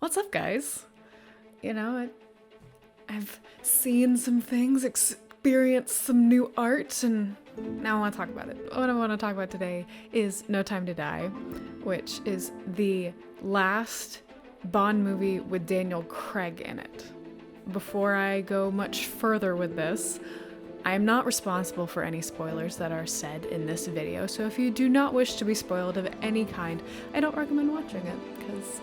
What's up, guys? I've seen some things, experienced some new art, and now I want to talk about it. What I want to talk about today is No Time to Die, which is the last Bond movie with Daniel Craig in it. Before I go much further with this, I am not responsible for any spoilers that are said in this video, so if you do not wish to be spoiled of any kind, I don't recommend watching it, because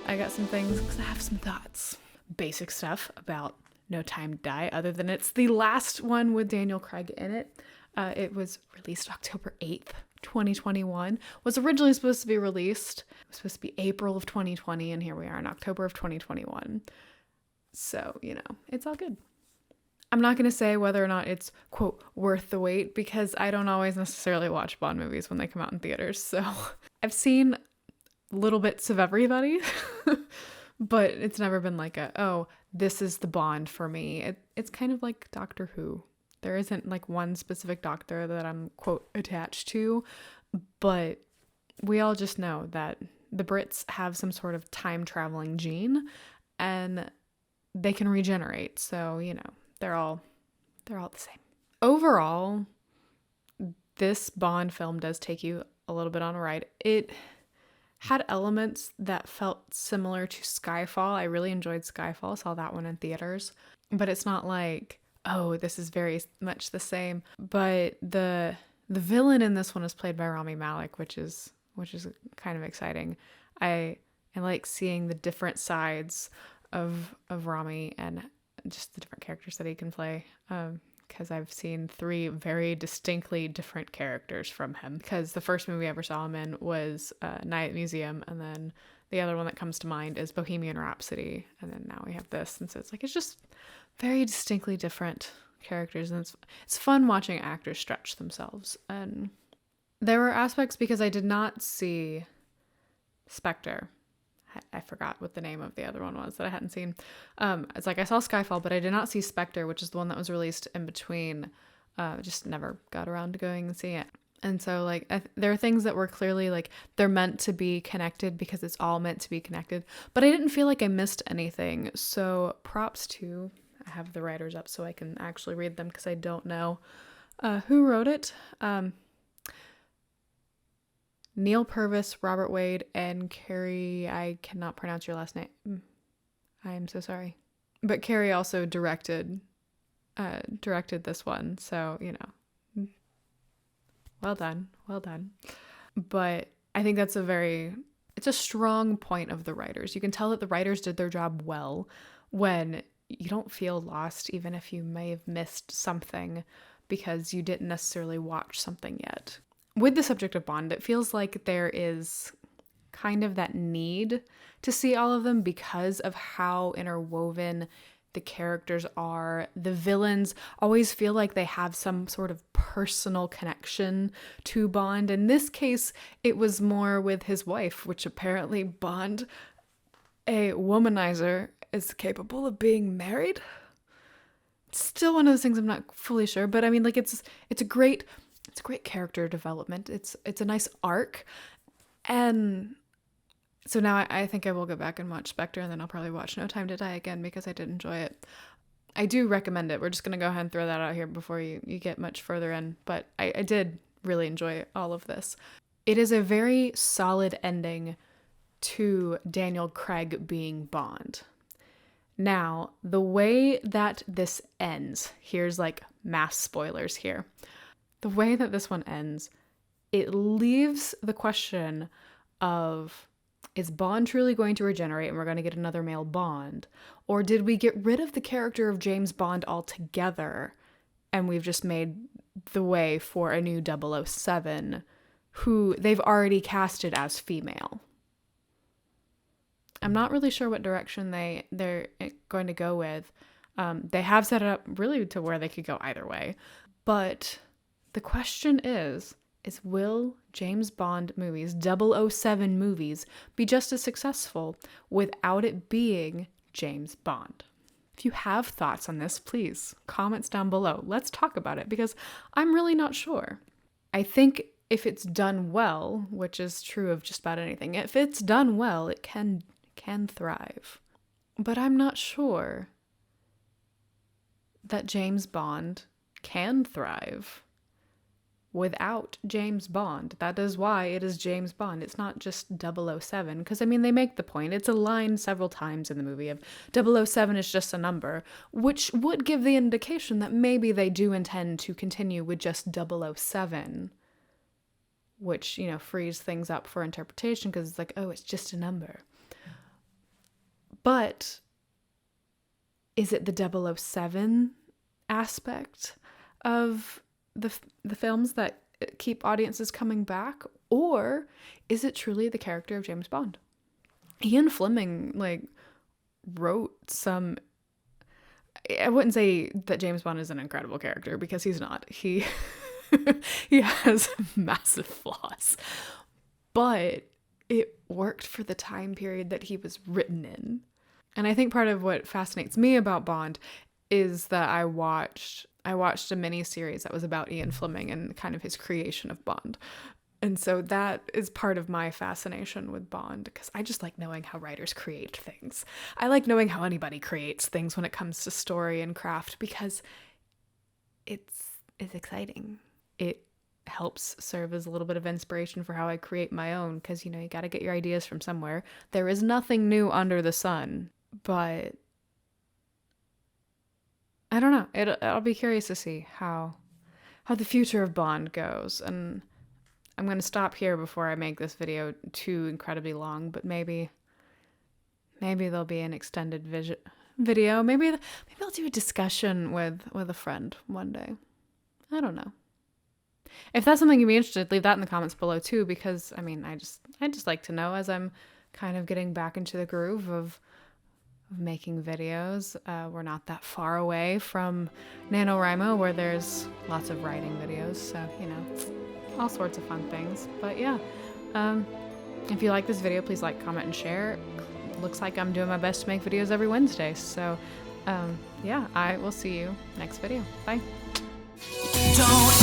I got some things, because I have some thoughts. Basic stuff about No Time to Die, other than it's the last one with Daniel Craig in it. It was released October 8th, 2021. Was originally supposed to be released. It was supposed to be April of 2020, and here we are in October of 2021. So, it's all good. I'm not going to say whether or not it's, quote, worth the wait, because I don't always necessarily watch Bond movies when they come out in theaters. So I've seen little bits of everybody, but it's never been like this is the Bond for me. It's kind of like Doctor Who. There isn't like one specific doctor that I'm, quote, attached to, but we all just know that the Brits have some sort of time traveling gene and they can regenerate. So, they're all the same. Overall, this Bond film does take you a little bit on a ride. It had elements that felt similar to Skyfall. I really enjoyed Skyfall, saw that one in theaters. But it's not like, this is very much the same. But the villain in this one is played by Rami Malek, which is kind of exciting. I like seeing the different sides of Rami and just the different characters that he can play. Because I've seen 3 very distinctly different characters from him. Because the first movie I ever saw him in was Night at Museum, and then the other one that comes to mind is Bohemian Rhapsody, and then now we have this. And so it's just very distinctly different characters, and it's fun watching actors stretch themselves. And there were aspects, because I did not see Spectre. I forgot what the name of the other one was that I hadn't seen. It's like I saw Skyfall, but I did not see Spectre, which is the one that was released in between. Just never got around to going and seeing it. And so there are things that were clearly like they're meant to be connected because it's all meant to be connected. But I didn't feel like I missed anything. So props to, I have the writers up so I can actually read them because I don't know who wrote it. Neil Purvis, Robert Wade, and Carrie, I cannot pronounce your last name. I am so sorry. But Carrie also directed this one. So, well done. But I think that's it's a strong point of the writers. You can tell that the writers did their job well when you don't feel lost, even if you may have missed something because you didn't necessarily watch something yet. With the subject of Bond, it feels like there is kind of that need to see all of them because of how interwoven the characters are. The villains always feel like they have some sort of personal connection to Bond. In this case, it was more with his wife, which apparently Bond, a womanizer, is capable of being married. It's still one of those things I'm not fully sure, but I mean, it's a great character development. It's a nice arc. And so now I think I will go back and watch Spectre, and then I'll probably watch No Time to Die again because I did enjoy it. I do recommend it. We're just going to go ahead and throw that out here before you get much further in. But I did really enjoy all of this. It is a very solid ending to Daniel Craig being Bond. Now, the way that this ends, here's mass spoilers here. The way that this one ends, it leaves the question of, is Bond truly going to regenerate and we're going to get another male Bond? Or did we get rid of the character of James Bond altogether and we've just made the way for a new 007 who they've already casted as female? I'm not really sure what direction they're going to go with. They have set it up really to where they could go either way. But the question is will James Bond movies, 007 movies, be just as successful without it being James Bond? If you have thoughts on this, please, comments down below. Let's talk about it because I'm really not sure. I think if it's done well, which is true of just about anything, if it's done well, it can can thrive. But I'm not sure that James Bond can thrive without James Bond. That is why it is James Bond. It's not just 007, because I mean, they make the point. It's a line several times in the movie of 007 is just a number, which would give the indication that maybe they do intend to continue with just 007, which, you know, frees things up for interpretation because it's like, oh, it's just a number. But is it the 007 aspect of the films that keep audiences coming back, or is it truly the character of James Bond? Ian Fleming wrote some. I wouldn't say that James Bond is an incredible character, because he's not. He has massive flaws, but it worked for the time period that he was written in. And I think part of what fascinates me about Bond is that I watched a mini-series that was about Ian Fleming and kind of his creation of Bond. And so that is part of my fascination with Bond, because I just like knowing how writers create things. I like knowing how anybody creates things when it comes to story and craft, because it's exciting. It helps serve as a little bit of inspiration for how I create my own, because, you know, you got to get your ideas from somewhere. There is nothing new under the sun, but I don't know. I'll be curious to see how the future of Bond goes. And I'm going to stop here before I make this video too incredibly long, but maybe there'll be an extended video. Maybe I'll do a discussion with a friend one day. I don't know. If that's something you'd be interested, leave that in the comments below too, because I mean, I just like to know, as I'm kind of getting back into the groove of making videos. We're not that far away from NaNoWriMo, where there's lots of writing videos, so, you know, all sorts of fun things. But yeah, if you like this video, please like, comment, and share. Looks like I'm doing my best to make videos every Wednesday, so yeah, I will see you next video. Bye. Don't